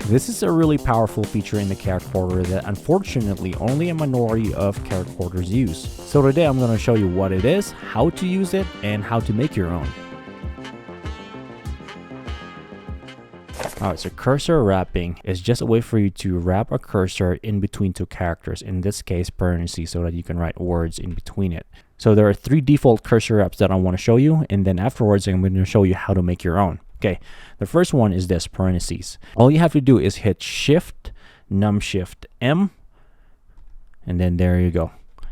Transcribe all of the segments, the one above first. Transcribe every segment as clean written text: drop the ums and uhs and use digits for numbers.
This is a really powerful feature in the CharaChorder that unfortunately only a minority of CharaChorders use. So today I'm going to show you what it is, how to use it, and how to make your own. Alright, so cursor wrapping is just a way for you to wrap a cursor in between two characters, in this case parentheses, so that you can write words in between it. So there are 3 default cursor wraps that I want to show you, and then afterwards I'm going to show you how to make your own. Okay, the first one is this, parentheses. All you have to do is hit Shift, Shift M, and then there you go.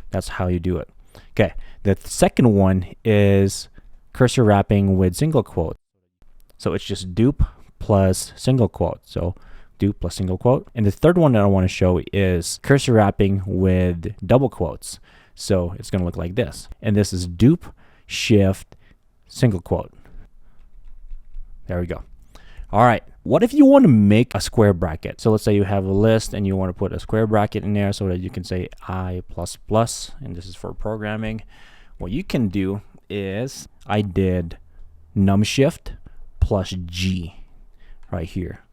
That's how you do it. Okay, the second one is cursor wrapping with single quote. So it's just dupe plus single quote. So dupe plus single quote. And the third one that I want to show is cursor wrapping with double quotes. So it's going to look like this. And this is dupe, shift, single quote. There we go. All right. What if you want to make a square bracket? So let's say you have a list and you want to put a square bracket in there so that you can say I++, and this is for programming. What you can do is I did numshift plus G right here.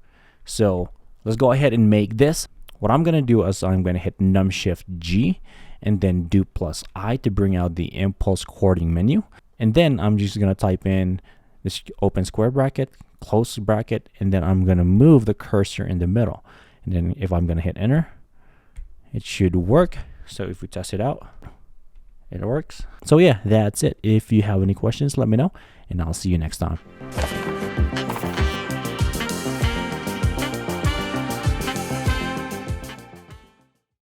So let's go ahead and make this. What I'm going to do is I'm going to hit numshift G and then dupe plus I to bring out the impulse coordinating menu. And then I'm just going to type in this open square bracket, close bracket, and then I'm going to move the cursor in the middle. And then if I'm going to hit enter, it should work. So if we test it out, it works. So yeah, that's it. If you have any questions, let me know, and I'll see you next time.